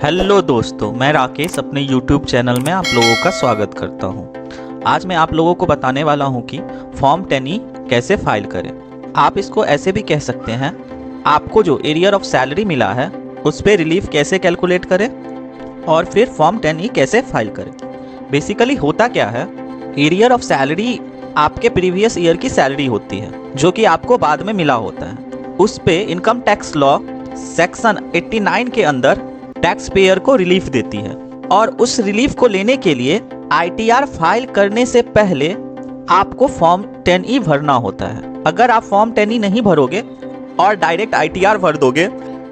Hello दोस्तों, मैं राकेश अपने YouTube चैनल में आप लोगों का स्वागत करता हूं। आज मैं आप लोगों को बताने वाला हूं कि फॉर्म 10E कैसे फाइल करें। आप इसको ऐसे भी कह सकते हैं, आपको जो एरियर ऑफ सैलरी मिला है उस पर रिलीफ कैसे कैलकुलेट करें और फिर फॉर्म 10E कैसे फाइल करें। बेसिकली होता क्या है, एरियर ऑफ सैलरी आपके प्रीवियस ईयर की सैलरी होती है जो कि आपको बाद में मिला होता है। उस पे इनकम टैक्स लॉ सेक्शन 89 के अंदर टैक्स पेयर को रिलीफ देती है और उस रिलीफ को लेने के लिए आईटीआर फाइल करने से पहले आपको फॉर्म 10E भरना होता है। अगर आप फॉर्म 10E नहीं भरोगे और डायरेक्ट आईटीआर भर दोगे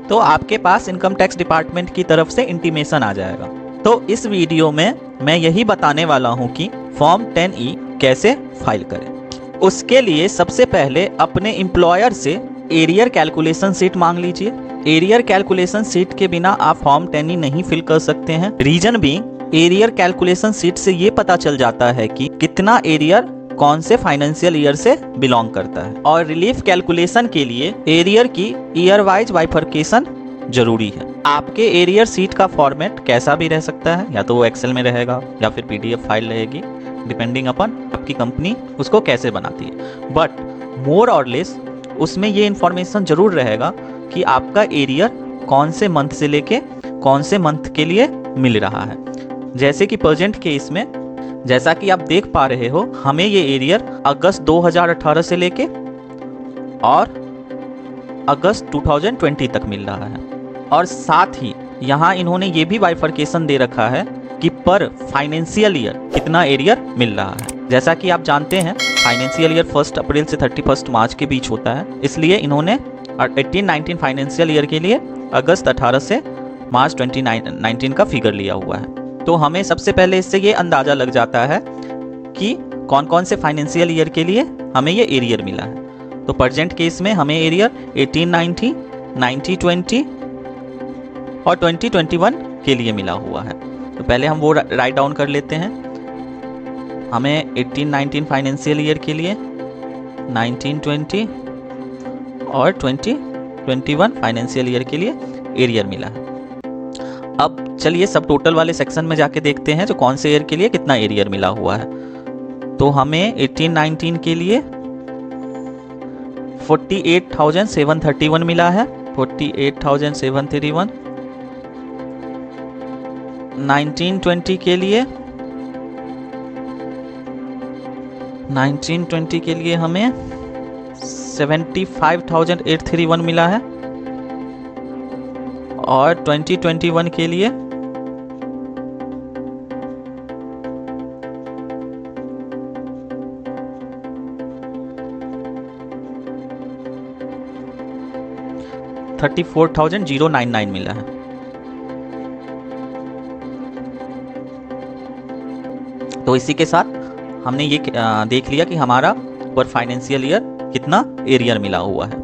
तो आपके पास इनकम टैक्स डिपार्टमेंट की तरफ से इंटीमेशन आ जाएगा। तो इस वीडियो में मैं यही बताने वाला हूं कि फॉर्म 10E कैसे फाइल करें। उसके लिए सबसे पहले अपने एम्प्लॉयर से एरियर कैलकुलेशन शीट मांग लीजिए। एरियर कैलकुलेशन शीट के बिना आप फॉर्म 10E नहीं फिल कर सकते हैं। रीजन भी, एरियर कैलकुलेशन शीट से ये पता चल जाता है कि कितना एरियर कौन से फाइनेंशियल ईयर से बिलोंग करता है। और रिलीफ कैलकुलेशन के लिए एरियर की ईयर वाइज बाइफरकेशन जरूरी है। आपके एरियर शीट का फॉर्मेट कैसा भी रह सकता है, या तो वो एक्सेल में रहेगा या फिर पीडीएफ फाइल रहेगी, डिपेंडिंग अपन आपकी कंपनी उसको कैसे बनाती है। बट मोर और लेस उसमें ये इंफॉर्मेशन जरूर रहेगा कि आपका एरियर कौन से मंथ से लेके कौन से मंथ के लिए मिल रहा है। जैसे कि प्रेजेंट केस में, जैसा कि आप देख पा रहे हो, हमें ये एरियर अगस्त 2018 से लेके और अगस्त 2020 तक मिल रहा है। और साथ ही यहाँ इन्होंने ये भी बाइफरकेशन दे रखा है कि पर फाइनेंशियल ईयर कितना एरियर मिल रहा है। जैसा कि आप जानते हैं, फाइनेंशियल ईयर 1 अप्रैल से 31 मार्च के बीच होता है, इसलिए इन्होंने 18-19 फाइनेंशियल ईयर के लिए अगस्त 18 से मार्च 2019 का फिगर लिया हुआ है। तो हमें सबसे पहले इससे ये अंदाज़ा लग जाता है कि कौन कौन से फाइनेंशियल ईयर के लिए हमें ये एरियर मिला है। तो प्रेजेंट केस में हमें एरियर 18-19, 19-20 और 20-21 के लिए मिला हुआ है। तो पहले हम वो राइट डाउन कर लेते हैं। हमें 18-19 फाइनेंशियल ईयर के लिए, 19-20 और 20-21 फाइनेंशियल ईयर के लिए एरियर मिला है। अब चलिए सब टोटल वाले सेक्शन में जाके देखते हैं जो कौन से ईयर के लिए कितना एरियर मिला हुआ है। तो हमें 18-19 के लिए 48,731 मिला है, 48,731। 19-20 के लिए, 19-20 के लिए हमें 75,831 मिला है और 2021 के लिए 34,099 मिला है। तो इसी के साथ हमने ये देख लिया कि हमारा पर फाइनेंशियल ईयर कितना एरियर मिला हुआ है।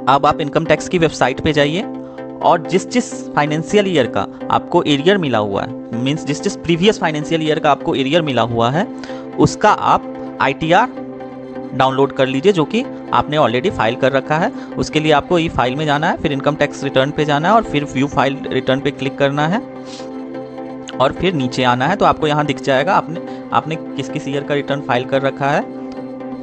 अब आप इनकम टैक्स की वेबसाइट पे जाइए और जिस जिस फाइनेंशियल ईयर का आपको एरियर मिला हुआ है, मींस जिस जिस प्रीवियस फाइनेंशियल ईयर का आपको एरियर मिला हुआ है, उसका आप आईटीआर डाउनलोड कर लीजिए जो कि आपने ऑलरेडी फाइल कर रखा है। उसके लिए आपको ई फाइल में जाना है, फिर इनकम टैक्स रिटर्न पे जाना है और फिर व्यू फाइल रिटर्न पे क्लिक करना है और फिर नीचे आना है। तो आपको यहाँ दिख जाएगा आपने किस किस ईयर का रिटर्न फाइल कर रखा है।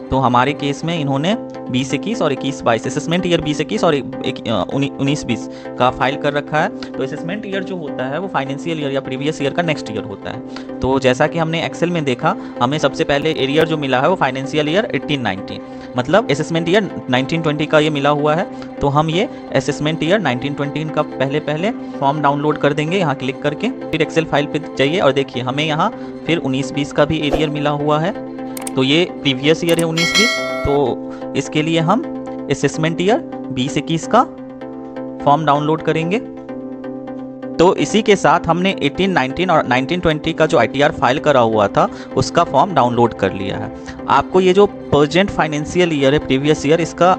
तो हमारे केस में इन्होंने 20-21 और 21-22 असेसमेंट ईयर 20-21 और 19-20 का फाइल कर रखा है। तो असेसमेंट ईयर जो होता है वो फाइनेंशियल ईयर या प्रीवियस ईयर का नेक्स्ट ईयर होता है। तो जैसा कि हमने एक्सेल में देखा, हमें सबसे पहले एरियर जो मिला है वो फाइनेंशियल ईयर 18-19, मतलब असेसमेंट ईयर 19-20 का ये मिला हुआ है। तो हम ये असेसमेंट ईयर 19-20 का पहले फॉर्म डाउनलोड कर देंगे यहाँ क्लिक करके। फिर एक्सेल फाइल पे जाइए और देखिए हमें यहाँ फिर 19-20 का भी एरियर मिला हुआ है। तो ये प्रीवियस ईयर है 19-20, तो इसके लिए हम असेसमेंट ईयर 20-21 का फॉर्म डाउनलोड करेंगे। तो इसी के साथ हमने 18-19 और 19-20 का जो आईटीआर फाइल करा हुआ था उसका फॉर्म डाउनलोड कर लिया है। आपको ये जो प्रेजेंट फाइनेंशियल ईयर है प्रीवियस ईयर, इसका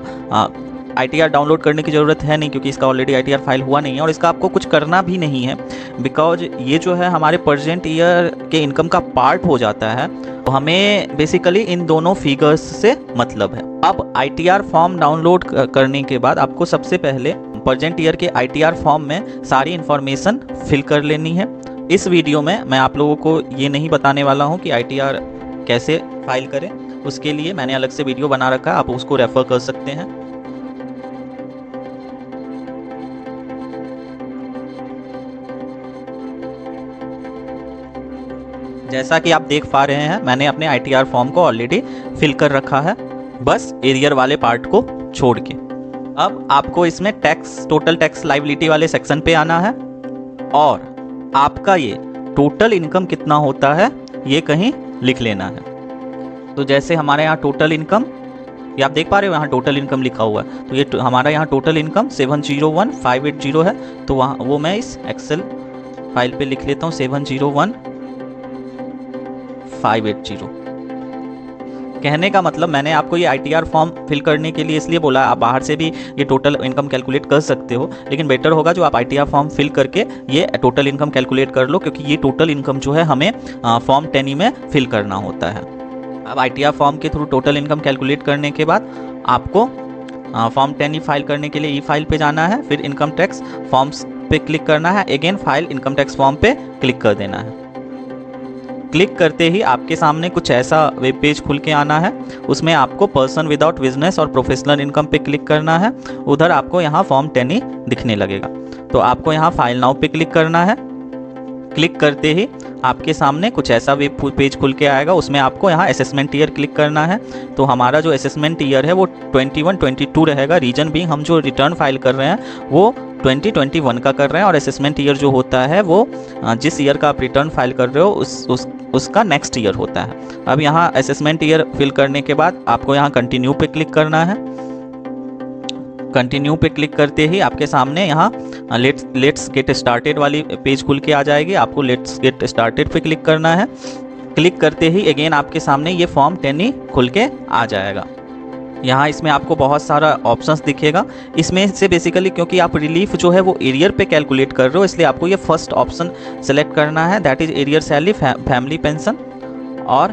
आईटीआर डाउनलोड करने की ज़रूरत है नहीं क्योंकि इसका ऑलरेडी आईटीआर फाइल हुआ नहीं है और इसका आपको कुछ करना भी नहीं है, बिकॉज ये जो है हमारे प्रेजेंट ईयर के इनकम का पार्ट हो जाता है। तो हमें बेसिकली इन दोनों फिगर्स से मतलब है। अब आईटीआर फॉर्म डाउनलोड करने के बाद आपको सबसे पहले प्रेजेंट ईयर के ITR फॉर्म में सारी इन्फॉर्मेशन फिल कर लेनी है। इस वीडियो में मैं आप लोगों को ये नहीं बताने वाला हूँ कि ITR कैसे फाइल करें, उसके लिए मैंने अलग से वीडियो बना रखा है, आप उसको रेफर कर सकते हैं। जैसा कि आप देख पा रहे हैं, मैंने अपने ITR फॉर्म को ऑलरेडी फिल कर रखा है, बस एरियर वाले पार्ट को छोड़ के। अब आपको इसमें टैक्स, टोटल टैक्स लायबिलिटी वाले सेक्शन पे आना है और आपका ये टोटल इनकम कितना होता है ये कहीं लिख लेना है। तो जैसे हमारे यहाँ टोटल इनकम, ये आप देख पा रहे हो यहाँ टोटल इनकम लिखा हुआ है, तो ये हमारा यहाँ टोटल इनकम 701580 है। तो वहाँ वो मैं इस एक्सेल फाइल पे लिख लेता हूँ 701580। कहने का मतलब मैंने आपको ये ITR फॉर्म फिल करने के लिए इसलिए बोला, आप बाहर से भी ये टोटल इनकम कैलकुलेट कर सकते हो, लेकिन बेटर होगा जो आप ITR फॉर्म फिल करके ये टोटल इनकम कैलकुलेट कर लो, क्योंकि ये टोटल इनकम जो है हमें फॉर्म 10E में फिल करना होता है। अब ITR फॉर्म के थ्रू टोटल इनकम कैलकुलेट करने के बाद आपको फॉर्म 10E फाइल करने के लिए ई फाइल पे जाना है, फिर इनकम टैक्स फॉर्म्स पे क्लिक करना है, again file income tax form पे क्लिक कर देना है। क्लिक करते ही आपके सामने कुछ ऐसा वेब पेज खुल के आना है, उसमें आपको पर्सन विदाउट बिजनेस और प्रोफेशनल इनकम पे क्लिक करना है। उधर आपको यहाँ फॉर्म 10E दिखने लगेगा, तो आपको यहाँ फाइल नाउ पे क्लिक करना है। क्लिक करते ही आपके सामने कुछ ऐसा वेब पेज खुल के आएगा, उसमें आपको यहाँ असेसमेंट ईयर क्लिक करना है। तो हमारा जो असेसमेंट ईयर है वो 21-22 रहेगा, रीजन भी हम जो रिटर्न फाइल कर रहे हैं वो 2021 का कर रहे हैं, और असेसमेंट ईयर जो होता है वो जिस ईयर का आप रिटर्न फाइल कर रहे हो उसका नेक्स्ट ईयर होता है। अब यहाँ असेसमेंट ईयर फिल करने के बाद आपको यहाँ कंटिन्यू पे क्लिक करना है। कंटिन्यू पे क्लिक करते ही आपके सामने यहाँ लेट्स गेट स्टार्टेड वाली पेज खुल के आ जाएगी, आपको लेट्स गेट स्टार्टेड पे क्लिक करना है। क्लिक करते ही अगेन आपके सामने ये फॉर्म 10E खुल के आ जाएगा। यहाँ इसमें आपको बहुत सारा ऑप्शंस दिखेगा, इसमें से बेसिकली क्योंकि आप रिलीफ जो है वो एरियर पे कैलकुलेट कर रहे हो, इसलिए आपको ये फर्स्ट ऑप्शन सेलेक्ट करना है, that is arrear salary family pension, और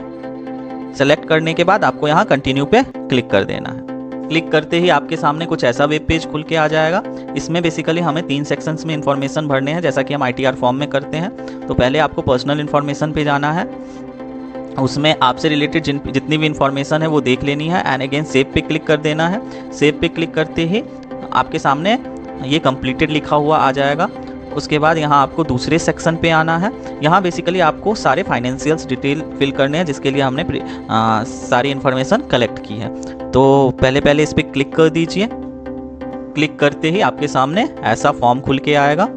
सेलेक्ट करने के बाद आपको यहाँ कंटिन्यू पे क्लिक कर देना है। क्लिक करते ही आपके सामने कुछ ऐसा वेब पेज खुल के आ जाएगा। इसमें बेसिकली हमें 3 सेक्शंस में इन्फॉर्मेशन भरने हैं, जैसा कि हम ITR फॉर्म में करते हैं। तो पहले आपको पर्सनल इन्फॉर्मेशन पे जाना है, उसमें आपसे रिलेटेड जितनी भी इंफॉर्मेशन है वो देख लेनी है, एंड अगेन सेव पे क्लिक कर देना है। सेव पे क्लिक करते ही आपके सामने ये कंप्लीटेड लिखा हुआ आ जाएगा। उसके बाद यहाँ आपको दूसरे सेक्शन पे आना है, यहाँ बेसिकली आपको सारे फाइनेंशियल्स डिटेल फिल करने हैं, जिसके लिए हमने सारी इन्फॉर्मेशन कलेक्ट की है। तो पहले इस पर क्लिक कर दीजिए। क्लिक करते ही आपके सामने ऐसा फॉर्म खुल के आएगा।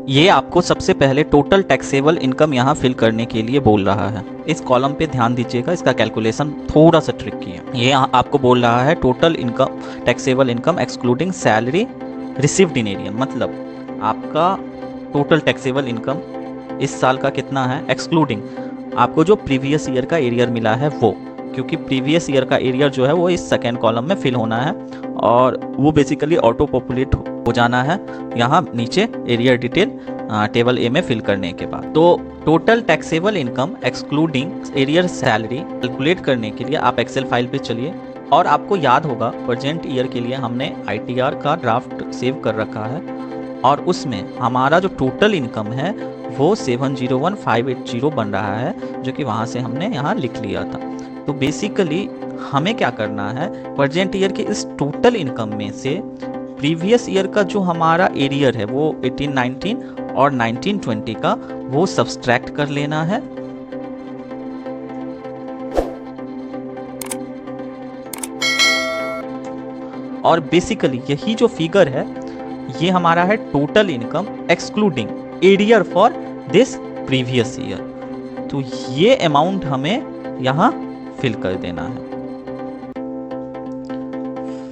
ये आपको सबसे पहले टोटल टैक्सेबल इनकम यहाँ फिल करने के लिए बोल रहा है। इस कॉलम पे ध्यान दीजिएगा, इसका कैलकुलेशन थोड़ा सा ट्रिकी है। ये आपको बोल रहा है total income taxable income excluding salary received in arrear, मतलब आपका टोटल टैक्सेबल इनकम इस साल का कितना है, एक्सक्लूडिंग आपको जो प्रीवियस ईयर का एरियर मिला है वो, क्योंकि प्रीवियस ईयर का एरियर जो है वो इस सेकेंड कॉलम में फिल होना है, और वो बेसिकली ऑटो पॉपुलेट हो जाना है यहाँ नीचे एरियर डिटेल टेबल ए में फिल करने के बाद। तो total taxable income excluding arrear salary calculate करने के लिए आप एक्सेल फाइल पे चलिए, और आपको याद होगा प्रेजेंट ईयर के लिए हमने ITR का ड्राफ्ट सेव कर रखा है, और उसमें हमारा जो टोटल इनकम है वो 701580 बन रहा है, जो कि वहाँ से हमने यहाँ लिख लिया था। तो बेसिकली हमें क्या करना है, प्रेजेंट ईयर के इस टोटल इनकम में से प्रीवियस ईयर का जो हमारा एरियर है वो 1819 और 1920 का वो सब्सट्रैक्ट कर लेना है, और बेसिकली यही जो फिगर है ये हमारा है total income excluding arrear for this previous year. तो ये अमाउंट हमें यहाँ फिल कर देना है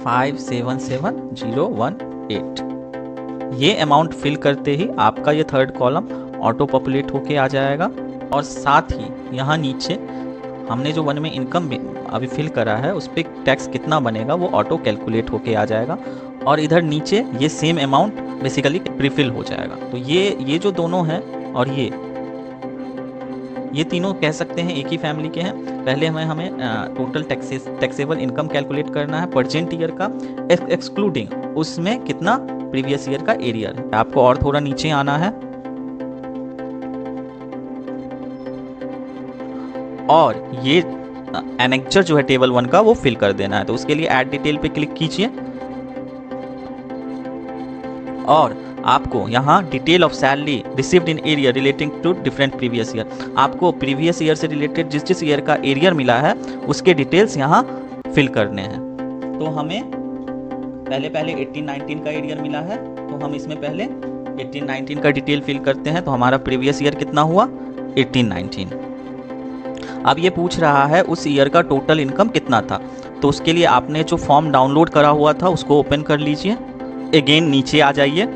577018। ये अमाउंट फिल करते ही आपका ये थर्ड कॉलम ऑटो पॉपुलेट होके आ जाएगा, और साथ ही यहाँ नीचे हमने जो वन में इनकम अभी फिल करा है उस पर टैक्स कितना बनेगा वो ऑटो कैलकुलेट होके आ जाएगा, और इधर नीचे ये सेम अमाउंट बेसिकली प्रीफिल हो जाएगा। तो ये जो दोनों हैं और ये तीनों कह सकते हैं एक ही फैमिली के हैं। पहले हमें टोटल टैक्सेबल इनकम कैलकुलेट करना है प्रेजेंट ईयर का एक्सक्लूडिंग उसमें कितना प्रीवियस ईयर का एरियर है। आपको और थोड़ा नीचे आना है और ये एनेक्चर जो है टेबल 1 का वो फिल कर देना है। तो उसके लिए ऐड डिटेल पे क्लिक कीजिए और आपको यहाँ detail of salary received in arrear relating to different previous year, आपको प्रीवियस ईयर से रिलेटेड जिस जिस ईयर का एरियर मिला है उसके डिटेल्स यहाँ फिल करने हैं। तो हमें पहले 18-19 का एरियर मिला है, तो हम इसमें पहले 18-19 का डिटेल फिल करते हैं। तो हमारा प्रीवियस ईयर कितना हुआ 18-19। अब ये पूछ रहा है उस ईयर का टोटल इनकम कितना था। तो उसके लिए आपने जो फॉर्म डाउनलोड करा हुआ था उसको ओपन कर लीजिए। अगेन नीचे आ जाइए।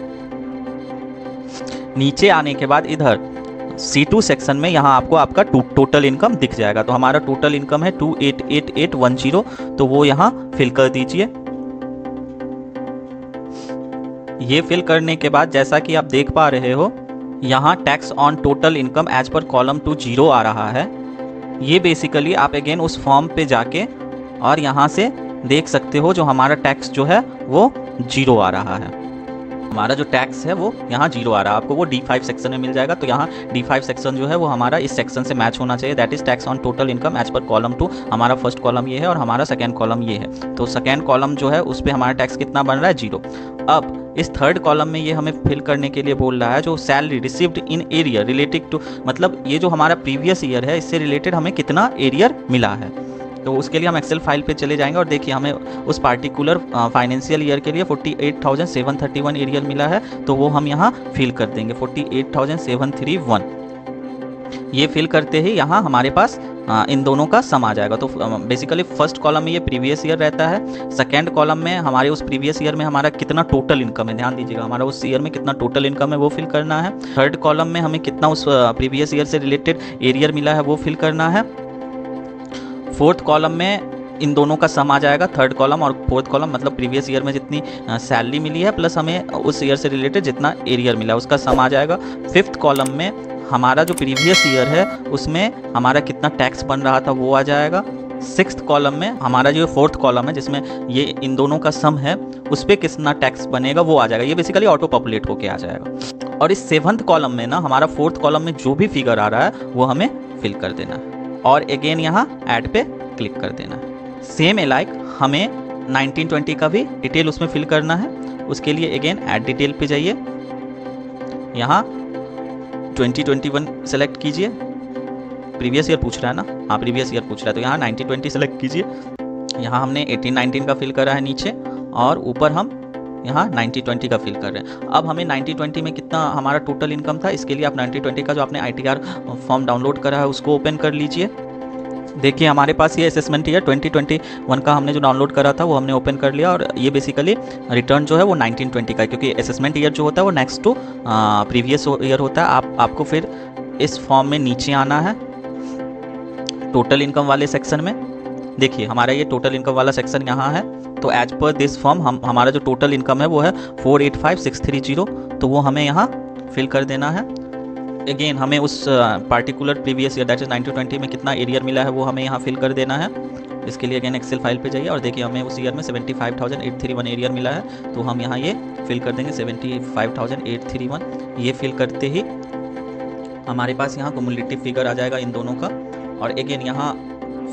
नीचे आने के बाद इधर C2 सेक्शन में यहाँ आपको आपका टोटल इनकम दिख जाएगा। तो हमारा टोटल इनकम है 288810, तो वो यहाँ फिल कर दीजिए। ये फिल करने के बाद जैसा कि आप देख पा रहे हो यहाँ tax on total income as per column 2 0 आ रहा है। ये बेसिकली आप अगेन उस फॉर्म पे जाके और यहाँ से देख सकते हो जो हमारा टैक्स जो है वो 0 आ रहा है। हमारा जो टैक्स है वो यहाँ 0 आ रहा है। आपको वो D5 सेक्शन में मिल जाएगा। तो यहाँ D5 सेक्शन जो है वो हमारा इस सेक्शन से मैच होना चाहिए, that is tax on total income as per column 2। हमारा फर्स्ट कॉलम ये है और हमारा सेकेंड कॉलम ये है। तो सेकेंड कॉलम जो है उस पर हमारा टैक्स कितना बन रहा है 0। अब इस थर्ड कॉलम में ये हमें फिल करने के लिए बोल रहा है जो salary received in arrear related to, मतलब ये जो हमारा प्रीवियस ईयर है इससे रिलेटेड हमें कितना एरियर मिला है। तो उसके लिए हम एक्सेल फाइल पे चले जाएंगे और देखिए हमें उस पार्टिकुलर फाइनेंशियल ईयर के लिए 48,731 एरियर मिला है। तो वो हम यहाँ फिल कर देंगे 48,731। ये फिल करते ही यहाँ हमारे पास इन दोनों का सम आ जाएगा। तो बेसिकली फर्स्ट कॉलम में ये प्रीवियस ईयर रहता है, सेकेंड कॉलम में हमारे उस प्रीवियस ईयर में हमारा कितना टोटल इनकम है, ध्यान दीजिएगा हमारा उस ईयर में कितना टोटल इनकम है वो फिल करना है। थर्ड कॉलम में हमें कितना उस प्रीवियस ईयर से रिलेटेड एरियर मिला है वो फिल करना है। फोर्थ कॉलम में इन दोनों का सम आ जाएगा, थर्ड कॉलम और फोर्थ कॉलम, मतलब प्रीवियस ईयर में जितनी सैलरी मिली है प्लस हमें उस ईयर से रिलेटेड जितना एरियर मिला है उसका सम आ जाएगा। फिफ्थ कॉलम में हमारा जो प्रीवियस ईयर है उसमें हमारा कितना टैक्स बन रहा था वो आ जाएगा। सिक्स्थ कॉलम में हमारा जो फोर्थ कॉलम है जिसमें ये इन दोनों का सम है उस पर कितना टैक्स बनेगा वो आ जाएगा। ये बेसिकली ऑटो पॉपुलेट होके आ जाएगा। और इस सेवंथ कॉलम में ना हमारा फोर्थ कॉलम में जो भी फिगर आ रहा है वो हमें फिल कर देना है और अगेन यहाँ ऐड पे क्लिक कर देना है। सेम लाइक हमें 1920 का भी डिटेल उसमें फिल करना है। उसके लिए अगेन ऐड डिटेल पे जाइए, यहाँ 2021 सेलेक्ट कीजिए। प्रीवियस ईयर पूछ रहा है ना, हाँ प्रीवियस ईयर पूछ रहा है तो यहाँ 1920 सेलेक्ट कीजिए। यहाँ हमने 18-19 का फिल करा है नीचे और ऊपर हम यहाँ 90-20 का फिल कर रहे हैं। अब हमें 90-20 में कितना हमारा टोटल इनकम था इसके लिए आप 90-20 का जो आपने ITR फॉर्म डाउनलोड करा है उसको ओपन कर लीजिए। देखिए हमारे पास ये असेसमेंट ईयर 2021 का हमने जो डाउनलोड करा था वो हमने ओपन कर लिया और ये बेसिकली रिटर्न जो है वो 1920 का है, क्योंकि असेसमेंट ईयर जो होता है वो नेक्स्ट टू प्रीवियस ईयर होता है। आपको फिर इस फॉर्म में नीचे आना है टोटल इनकम वाले सेक्शन में। देखिए हमारा ये टोटल इनकम वाला सेक्शन यहाँ है। तो एज पर दिस फॉर्म हमारा जो टोटल इनकम है वो है 485630, तो वो हमें यहाँ फिल कर देना है। अगेन हमें उस particular previous year that is 1920 में कितना एरियर मिला है वो हमें यहाँ फिल कर देना है। इसके लिए अगेन एक्सेल फाइल पे जाइए और देखिए हमें उस ईयर में 75,831 एरियर मिला है, तो हम यहाँ ये फिल कर देंगे 75,831। ये फिल करते ही हमारे पास यहाँ क्युमुलेटिव फिगर आ जाएगा इन दोनों का। और अगेन यहाँ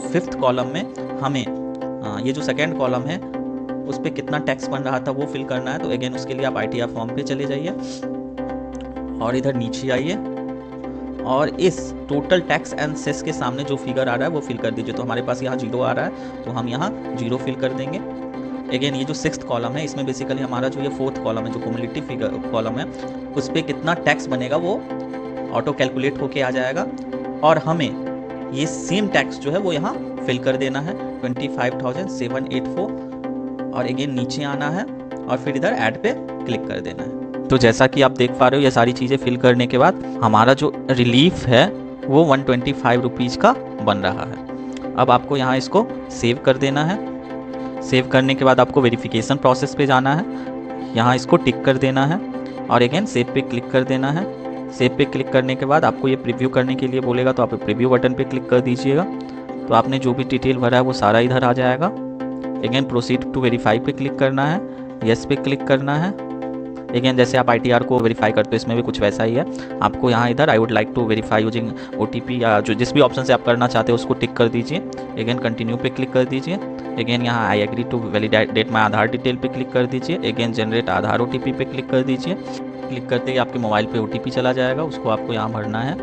फिफ्थ कॉलम में हमें ये जो सेकेंड कॉलम है उस पर कितना टैक्स बन रहा था वो फिल करना है। तो अगेन उसके लिए आप ITR फॉर्म पे चले जाइए और इधर नीचे आइए और इस टोटल टैक्स एंड सेस के सामने जो फिगर आ रहा है वो फिल कर दीजिए। तो हमारे पास यहाँ 0 आ रहा है तो हम यहाँ 0 फिल कर देंगे। अगेन ये जो सिक्स्थ कॉलम है इसमें बेसिकली हमारा जो ये फोर्थ कॉलम है जो क्युमुलेटिव फिगर कॉलम है उस पर कितना टैक्स बनेगा वो ऑटो कैलकुलेट होके आ जाएगा और हमें ये सेम टैक्स जो है वो यहाँ फिल कर देना है 25,784 और अगेन नीचे आना है और फिर इधर ऐड पे क्लिक कर देना है। तो जैसा कि आप देख पा रहे हो ये सारी चीज़ें फिल करने के बाद हमारा जो रिलीफ है वो 125 रुपीज़ का बन रहा है। अब आपको यहाँ इसको सेव कर देना है। सेव करने के बाद आपको वेरिफिकेशन प्रोसेस पे जाना है, यहाँ इसको टिक कर देना है और अगेन सेव पे क्लिक कर देना है। सेव पे क्लिक करने के बाद आपको ये प्रीव्यू करने के लिए बोलेगा तो आप प्रीव्यू बटन पे क्लिक कर दीजिएगा। तो आपने जो भी डिटेल भरा है वो सारा इधर आ जाएगा। अगेन प्रोसीड टू वेरीफाई पे क्लिक करना है, येस पे क्लिक करना है अगेन जैसे आप ITR को वेरीफाई करते हो, इसमें भी कुछ वैसा ही है। आपको यहाँ इधर I would like to verify using OTP या जो जिस भी ऑप्शन से आप करना चाहते हो उसको टिक कर दीजिए। अगेन कंटिन्यू पे क्लिक कर दीजिए। अगेन यहाँ I agree to validate my Aadhaar detail पे क्लिक कर दीजिए। अगेन जनरेट आधार OTP पे क्लिक कर दीजिए। क्लिक करते ही आपके मोबाइल पे OTP चला जाएगा, उसको आपको यहाँ भरना है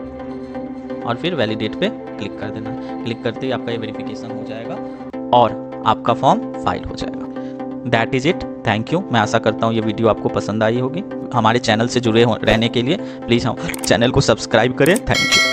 और फिर वैलिडेट पे क्लिक कर देना है। क्लिक करते ही आपका ये वेरिफिकेशन हो जाएगा और आपका फॉर्म फाइल हो जाएगा। That is it. Thank you. मैं आशा करता हूँ ये वीडियो आपको पसंद आई होगी। हमारे चैनल से जुड़े रहने के लिए प्लीज़ हम चैनल को सब्सक्राइब करें। Thank you.